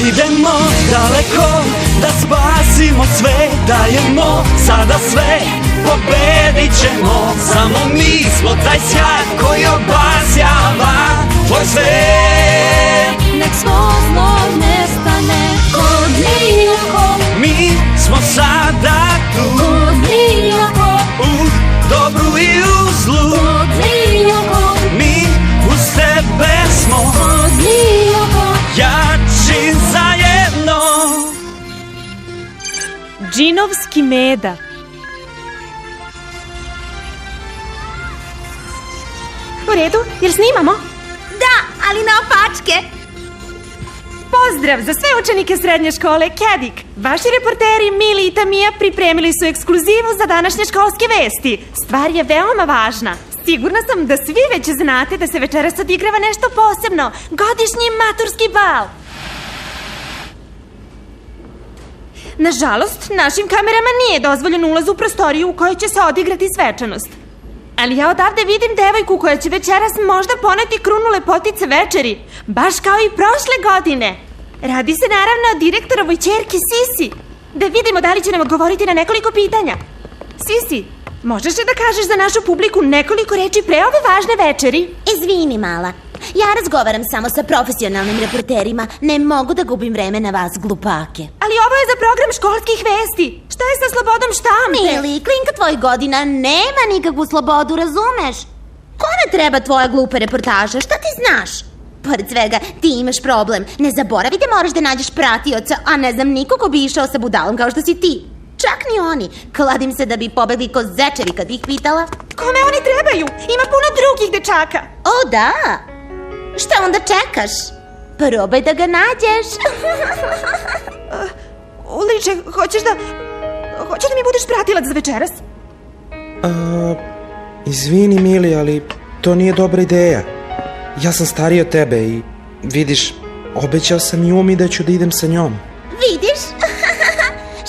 Idemo daleko da spasimo sve, dajemo sada sve, pobedit ćemo. Samo mi smo taj sjaj koji obasjava tvoj svet. Nek svo zlo nestane kod nijako. Mi smo sada tu, kod nijako. U dobru i u zlu, kod nijako. Mi uz tebe smo, kod nijako. jači zajedno. Džinovski meda. U redu, jel snimamo? Da, ali na opačke. Pozdrav za sve učenike srednje škole Kedik. Vaši reporteri Mili i Tamija pripremili su ekskluzivu za današnje školske vesti. Stvar je veoma važna. Sigurna sam da svi već znate da se večeras odigrava nešto posebno. Godišnji maturski bal. Nažalost, našim kamerama nije dozvoljen ulaz u prostoriju u kojoj će se odigrati svečanost. Ali ja odavde vidim devojku koja će večeras možda poneti krunu lepotice večeri, baš kao i prošle godine. Radi se naravno o direktorovoj ćerki Sisi. Da vidimo da li će nam odgovoriti na nekoliko pitanja. Sisi, možeš li da kažeš za našu publiku nekoliko reči pre ove važne večeri? Izvini, mala. Ja razgovaram samo sa profesionalnim reporterima. Ne mogu da gubim vreme na vas, glupake. Ali ovo je za program školskih vesti. Šta je sa slobodom štampe? Mili, klinka tvojih godina nema nikakvu slobodu, razumeš? Kome treba tvoja glupa reportaža? Šta ti znaš? Pored svega, ti imaš problem. Ne zaboravi da moraš da nađeš pratioca, a ne znam niko ko bi išao sa budalom kao što si ti. Čak ni oni. Kladim se da bi pobegli ko zečevi kad ih pitala. Kome oni trebaju? Ima puno drugih dečaka. O, da. Šta onda čekaš? Probaj da ga nađeš. Uliče, hoćeš da mi budeš pratilac za večeras? Izvini, Mili, ali to nije dobra ideja. Ja sam stariji od tebe i vidiš, obećao sam i Umi da ću da idem sa njom. Vidiš?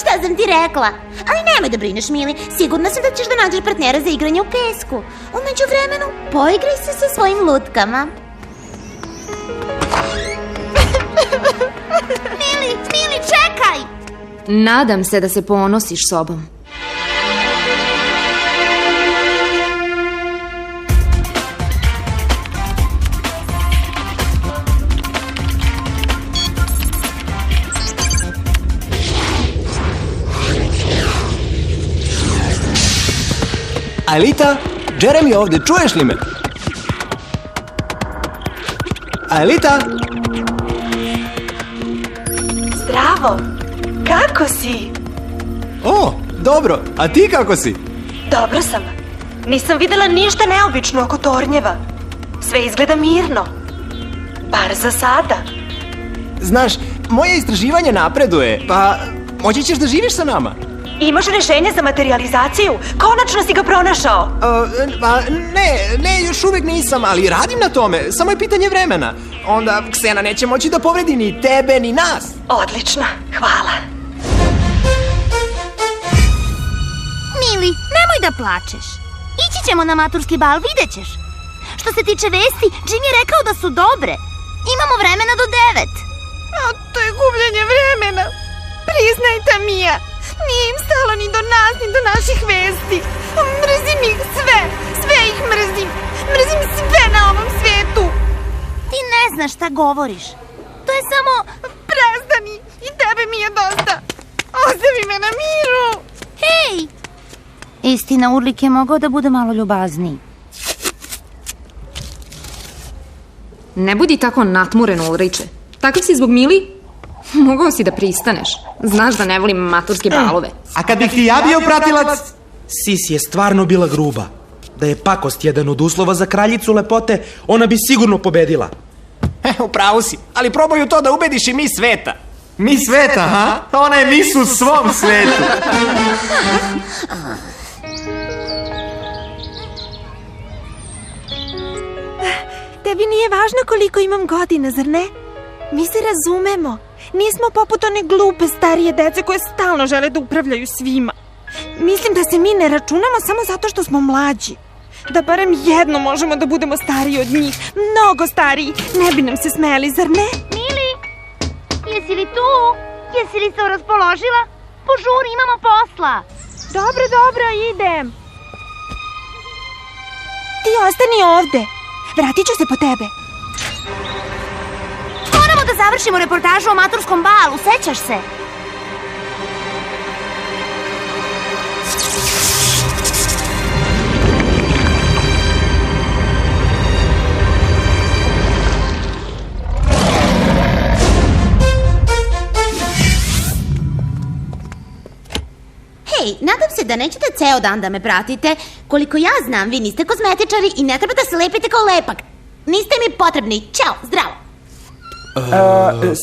Šta sam ti rekla? Ali nemoj da brineš, Mili. Sigurna sam da ćeš da nađeš partnera za igranje u pesku. U međuvremenu, poigraj se sa svojim lutkama. Mili, čekaj! Nadam se da se ponosiš sobom. Aelita, Jeremy ovde, čuješ li me? Aelita? Zdravo, kako si? O, dobro, a ti kako si? Dobro sam. Nisam videla ništa neobično oko tornjeva. Sve izgleda mirno. Bar za sada. Znaš, moje istraživanje napreduje, pa moći ćeš da živiš sa nama. Imaš rešenje za materializaciju? Konačno si ga pronašao. Ne, još uvek nisam, ali radim na tome. Samo je pitanje vremena. Onda Ksena neće moći da povredi ni tebe, ni nas. Odlično, hvala. Mili, nemoj da plačeš. Ići ćemo na maturski bal, vidjet ćeš. Što se tiče vesti, Jim je rekao da su dobre. Imamo vremena do 9. A to je gubljenje vremena. Priznaj, Tamija. Nije im stalo ni do nas, ni do naših vesti. Mrzim ih sve. Sve ih mrzim. Mrzim sve na ovom svijetu. Ti ne znaš šta govoriš. To je samo... Prestani. I tebe mi je dosta. Ostavi me na miru. Hej! Istina, Urlik je mogao da bude malo ljubazniji. Ne budi tako natmuren, Ulriče. Takav si zbog Mili? Mogao si da pristaneš. Znaš da ne volim maturske balove. A kad bih ti ja bio pratilac? Sisi je stvarno bila gruba. Da je pakost jedan od uslova za kraljicu lepote, ona bi sigurno pobedila. Upravo si, ali probaj u to da ubediš i mi sveta. Mi sveta, ha? Ona je mis u svom svetu. Tebi nije važno koliko imam godina, zar ne? Mi se razumemo. Nismo poput one glupe starije dece koje stalno žele da upravljaju svima. Mislim da se mi ne računamo samo zato što smo mlađi. Da barem jedno možemo da budemo stariji od njih. Mnogo stariji. Ne bi nam se smeli, zar ne? Mili, jesi li tu? Jesi li se raspoložila? Požuri, imamo posla. Dobro, idem. Ti ostani ovde. Vratit ću se po tebe. Moramo da završimo reportažu o maturskom balu, sećaš se? Hej, nadam se da nećete ceo dan da me pratite. Koliko ja znam, vi niste kozmetičari i ne treba da se lepite kao lepak. Niste mi potrebni. Ćao, zdravo.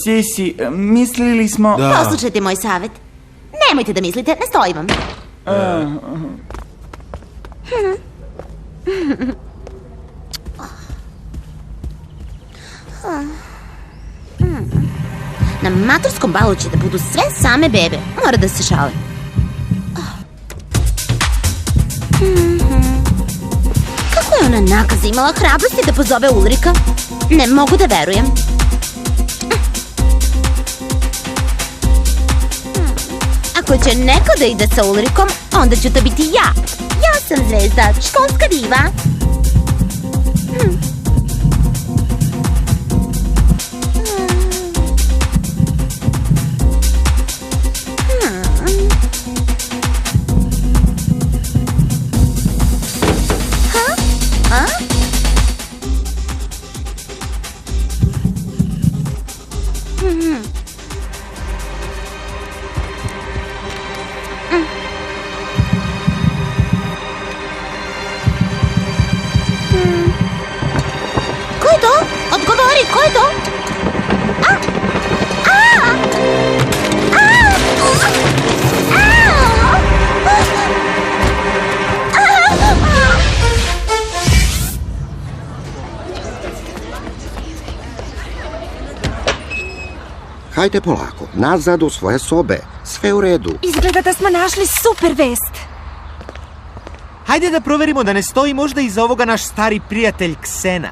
Sisi, mislili smo... Poslušajte moj savjet. Nemojte da mislite, ne stoji vam. Na maturskom balu će da budu sve same bebe. Mora da se šale. Kako je ona nakaza imala hrabrosti da pozove Ulrika? Ne mogu da verujem. Ako će neko da ide sa Ulrikom, onda ću to biti ja. Ja sam zvezda, školska diva. Ko je to? Odgovori, ko je to? Hajde polako, nazad u svoje sobe. Sve u redu. Izgleda da smo našli super vest. Hajde da proverimo da ne stoji možda iza ovoga naš stari prijatelj Ksena.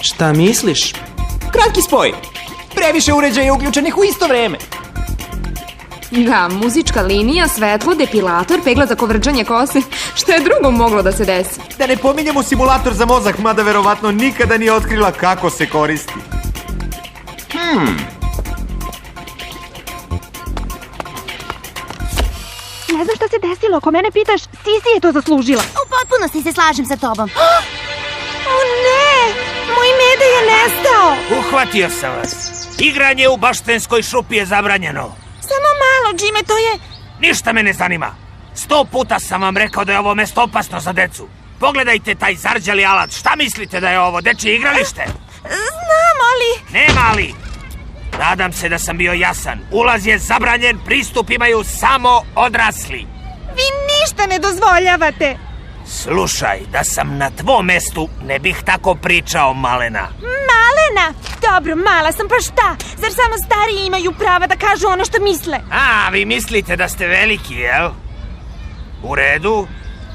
Šta misliš? Kratki spoj. Previše uređaja uključenih u isto vreme. Da, muzička linija, svetlo, depilator, pegla za kovrđanje kose. Šta je drugo moglo da se desi? Da ne pominjemo simulator za mozak, mada verovatno nikada nije otkrila kako se koristi. Ne znam šta se desilo, ako mene pitaš, Sisi je to zaslužila. U potpunosti se slažem sa tobom. O ne, moj Meda je nestao. Uhvatio sam vas. Igranje u baštenskoj šupi je zabranjeno. Samo malo, Džime, to je... Ništa me ne zanima. 100 puta sam vam rekao da je ovo mesto opasno za decu. Pogledajte taj zarđali alat. Šta mislite da je ovo, dečije igralište? Znam, ali... Nema ali. Nadam se da sam bio jasan. Ulaz je zabranjen, pristup imaju samo odrasli. Vi ništa ne dozvoljavate. Slušaj, da sam na tvom mestu, ne bih tako pričao, malena. Malena? Dobro, mala sam, pa šta? Zar samo stariji imaju prava da kažu ono što misle? A, vi mislite da ste veliki, jel? U redu.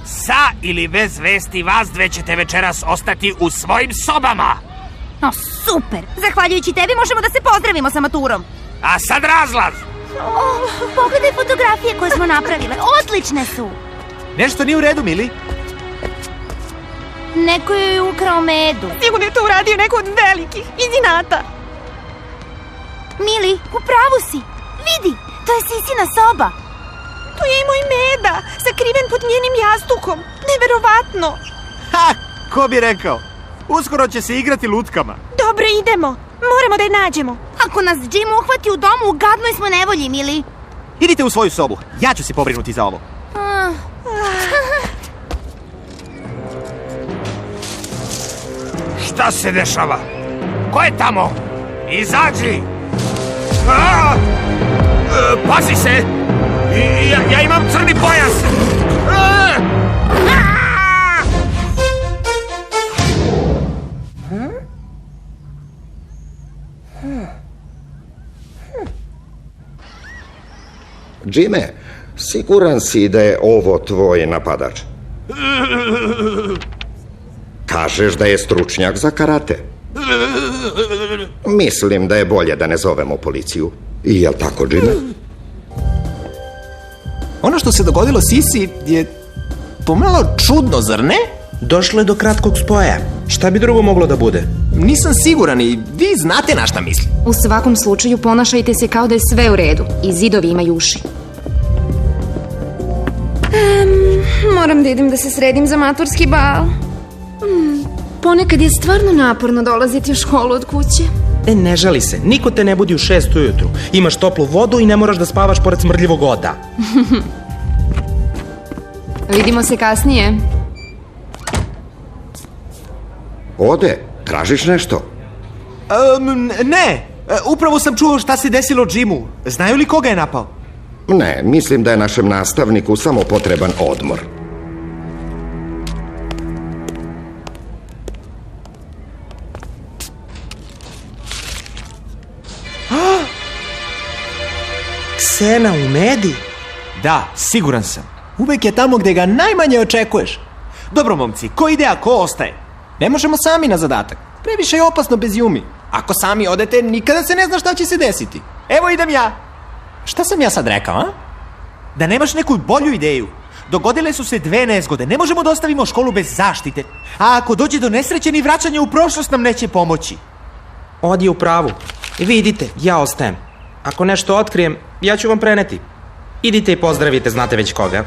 Sa ili bez vesti vas dve ćete večeras ostati u svojim sobama. No, super! Zahvaljujući tebi možemo da se pozdravimo sa maturom. A sad razlaz. Pogledaj fotografije koje smo napravile. Odlične su! Nešto nije u redu, Mili. Neko je ukrao Medu. Sigurno je to uradio neko od velikih, iz inata. Mili, u pravu si. Vidi, to je Sisina soba. To je i moj Meda, sakriven pod njenim jastukom. Neverovatno. Ha, ko bi rekao? Uskoro će se igrati lutkama. Dobro, idemo. Moramo da je nađemo. Ako nas Jim uhvati u domu, u gadnoj smo nevolji, Mili. Idite u svoju sobu. Ja ću se pobrinuti za ovo. Šta se dešava? Ko je tamo? Izađi! Pazi se! Ja imam crni pojas! Džime, siguran si da je ovo tvoj napadač? Kažeš da je stručnjak za karate. Mislim da je bolje da ne zovemo policiju. I jel tako, Džime? Ono što se dogodilo Sisi je pomalo čudno, zar ne? Došlo je do kratkog spoja. Šta bi drugo moglo da bude? Nisam siguran i vi znate na šta mislim. U svakom slučaju ponašajte se kao da je sve u redu i zidovi imaju uši. Moram da idem da se sredim za maturski bal. Ponekad je stvarno naporno dolaziti u školu od kuće. Ne žali se, niko te ne budi u 6 ujutru. Imaš toplu vodu i ne moraš da spavaš pored smrdljivog oda. Vidimo se kasnije. Ode, tražiš nešto? Ne, upravo sam čuo šta se desilo Džimu. Znaju li koga je napao? Ne, mislim da je našem nastavniku samo potreban odmor. Ksena u Medi? Da, siguran sam. Uvek je tamo gde ga najmanje očekuješ. Dobro, momci, ko ide, a ko ostaje? Ne možemo sami na zadatak. Previše je opasno bez Jumi. Ako sami odete, nikada se ne zna šta će se desiti. Evo idem ja. Šta sam ja sad rekao, a? Da nemaš neku bolju ideju. Dogodile su se 2 nezgode. Ne možemo da ostavimo školu bez zaštite. A ako dođe do nesreće, ni vraćanje u prošlost nam neće pomoći. Odi je u pravu. Vidite, ja ostajem. Ako nešto otkrijem, ja ću vam preneti. Idite i pozdravite, znate već koga.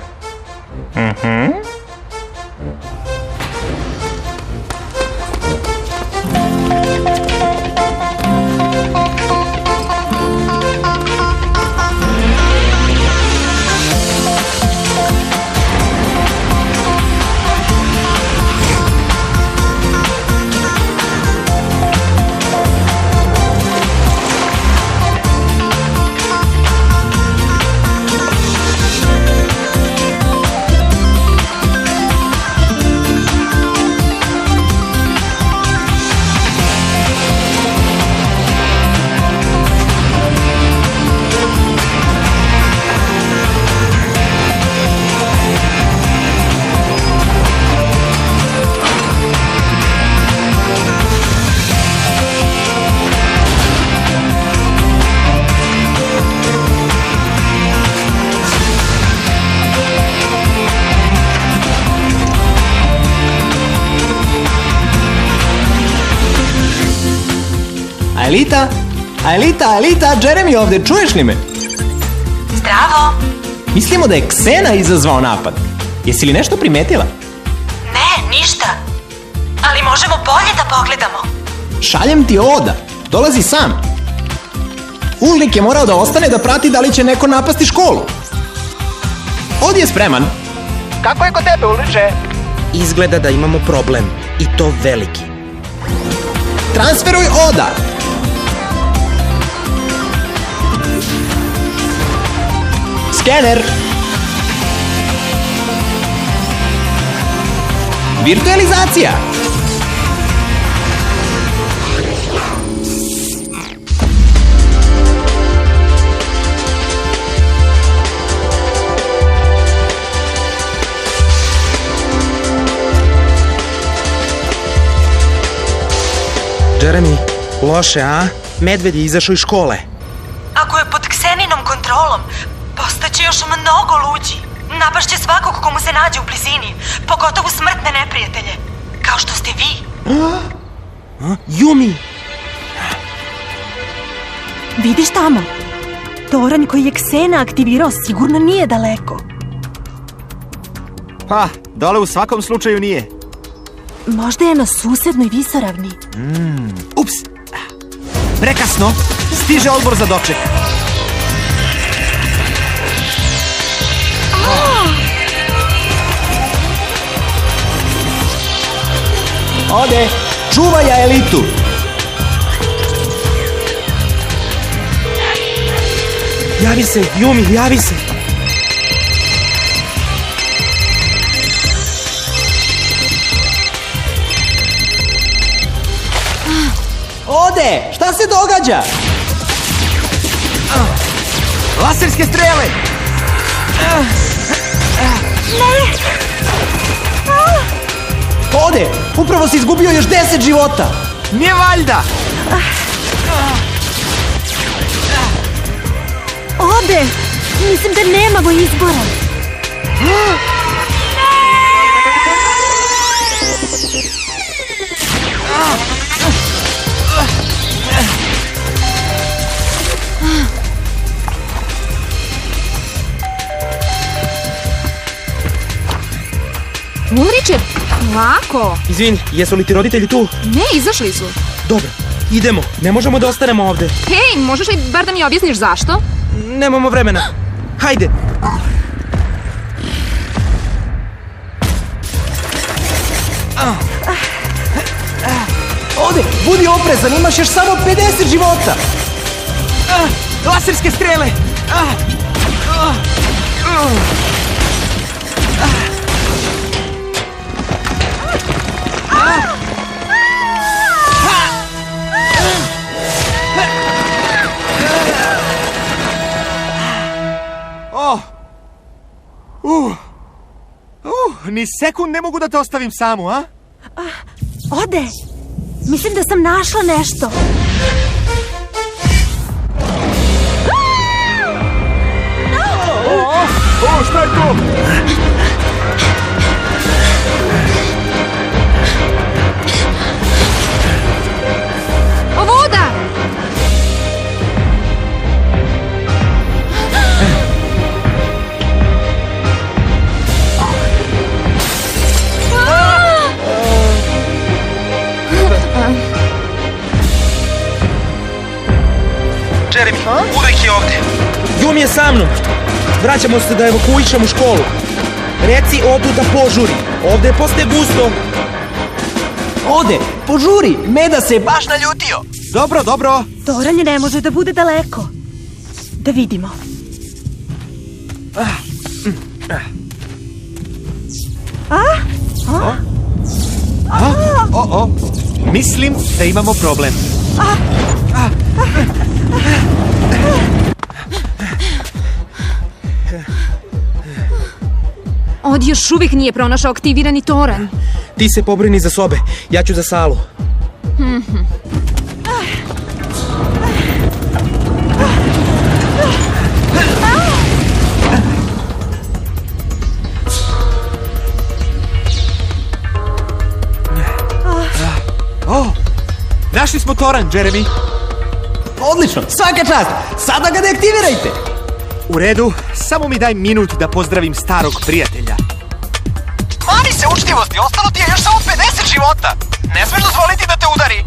Aelita, Jeremy ovde, čuješ li me? Zdravo. Mislimo da je Ksena izazvao napad. Jesi li nešto primetila? Ne, ništa. Ali možemo bolje da pogledamo. Šaljem ti Oda, dolazi sam. Ulrik je morao da ostane da prati da li će neko napasti školu. Od je spreman. Kako je kod tebe, Ulriče? Izgleda da imamo problem. I to veliki. Transferuj Oda. Skener. Virtualizacija. Jeremy, loše, a? Medved je izašao iz škole. Ako je pod Kseninom kontrolom, postaće još mnogo luđi. Napašće svakog komu se nađe u blizini, pogotovo smrtne neprijatelje, kao što ste vi. Jumi! Vidiš tamo? Toranj koji je Ksena aktivirao sigurno nije daleko. Pa, dole u svakom slučaju nije. Možda je na susednoj visoravni. Ups! Prekasno, stiže odbor za doček. Ode, čuvaj Aelitu. Javi se, Jumi, javi se. Ode, šta se događa? Laserske strele! Ode, upravo si izgubio još 10 života. Nije valjda! Ode, mislim da nemamo izbora. Ulriče, lako. Izvini, jesu li ti roditelji tu? Ne, izašli su. Dobro, idemo. Ne možemo da ostanemo ovde. Hej, možeš li bar da mi objasniš zašto? Nemamo vremena. Hajde. Ode, budi oprezan, imaš još samo 50 života. Laserske strele! Ni sekund ne mogu da te ostavim samu, a? Ode, mislim da sam našla nešto. Šta je to? Voda! Jeremy, Ulrik je ovde. Jum je sa mnom. Vraćamo se da evakuišemo školu. Reci Odu da požuri. Ovde postaje gusto. Ode, požuri, Meda se je baš naljutio. Dobro, dobro. Toranje ne može da bude daleko. Da vidimo. Mislim da imamo problem. Od još uvijek nije pronašao aktivirani toranj. Ti se pobrini za sobe. Ja ću za salu. Našli smo toranj, Jeremy. Odlično, svaka čast. Sada ga deaktivirajte. U redu, samo mi daj minut da pozdravim starog prijatelja. Mani se učtivosti, ostalo ti je još samo 50 života. Ne smeš dozvoliti da te udari.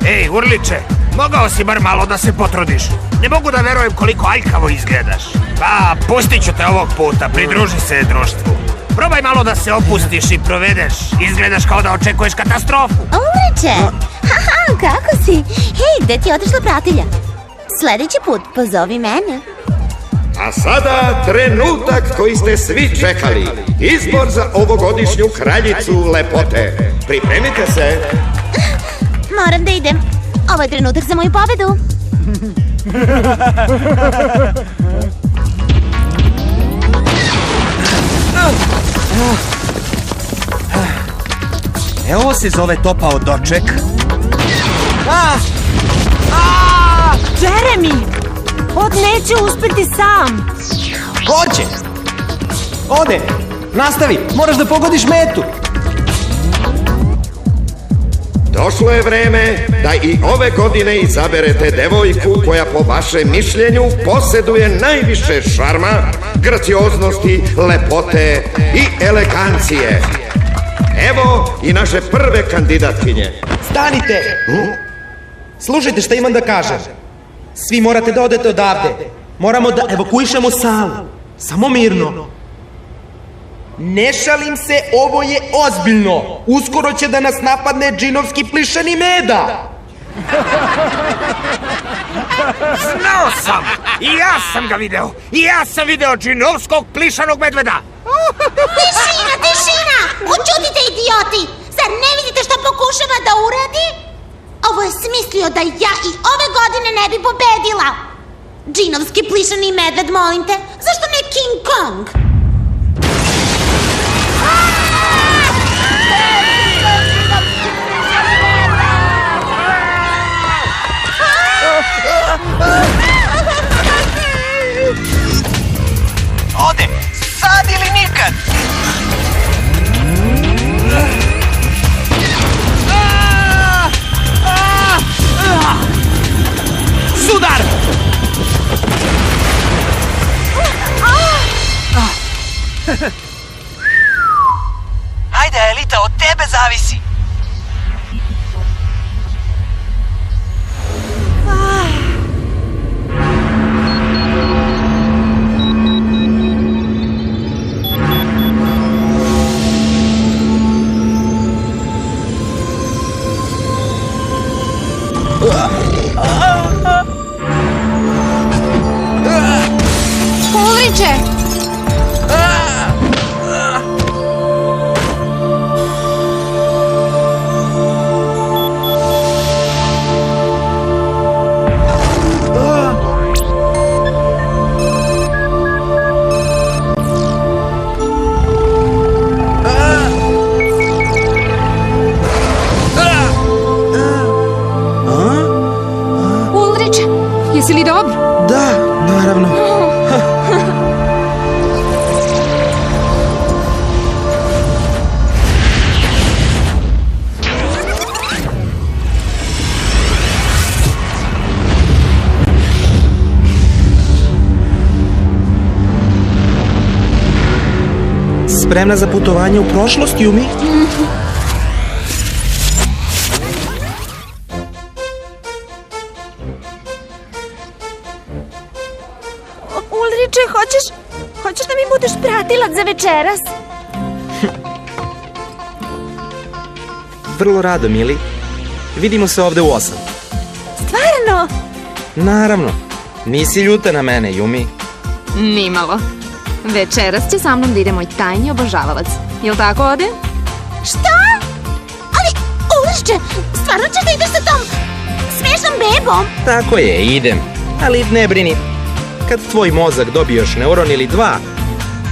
Ej, Urliče, mogao si bar malo da se potrudiš. Ne mogu da verujem koliko aljkavo izgledaš. Pa, pustit ću te ovog puta, pridruži se društvu. Probaj malo da se opustiš i provedeš. Izgledaš kao da očekuješ katastrofu. Ulriče, haha, kako si? Hej, gde ti je otišla pratilja? Sljedeći put pozovi mene. A sada trenutak koji ste svi čekali. Izbor za ovogodišnju kraljicu lepote. Pripremite se. Moram da idem. Ovo je trenutak za moju pobedu. Ovo se zove topao doček. Jeremy! Od neće uspeti sam. Hoće. Ode, nastavi, moraš da pogodiš metu. Došlo je vreme da i ove godine izaberete devojku koja po vašem mišljenju posjeduje najviše šarma, gracioznosti, lepote i elegancije. Evo i naše prve kandidatkinje. Stanite! Slušajte šta imam da kažem. Svi morate da odete odavde. Moramo da evakuišemo salu. Samo mirno. Ne šalim se, ovo je ozbiljno. Uskoro će da nas napadne džinovski plišani Meda. Znao sam! I ja sam ga video! I ja sam video džinovskog plišanog medveda! Tišina, tišina! Učutite, idioti! Zar ne vidite šta pokušava da uradi? Ovo je smislio da ja i ove godine ne bi pobedila. Džinovski plišani medved, molim te, zašto ne King Kong? Ode, sad ili nikad! Sudar! Hajde, Elita, od tebe zavisi. Ulriče! Ulriče, jesi li dobro? Da, naravno. Spremna za putovanje u prošlost, Yumi? Ulriče, hoćeš da mi budeš pratilac za večeras? Vrlo rado, Mili. Vidimo se ovde u 8. Stvarno? Naravno. Nisi ljuta na mene, Yumi. Nimalo. Večeras će sa mnom da ide moj tajni obožavalac. Jel tako, Ode? Šta? Ali, Ulriče, stvarno ćeš da ideš sa tom smešnom bebom? Tako je, idem. Ali ne brini. Kad tvoj mozak dobije još neuron ili 2,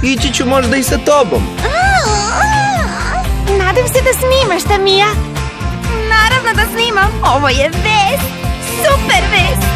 ići ću možda i sa tobom. Nadam se da snimaš, Tamija. Naravno da snimam. Ovo je vest. Super vest.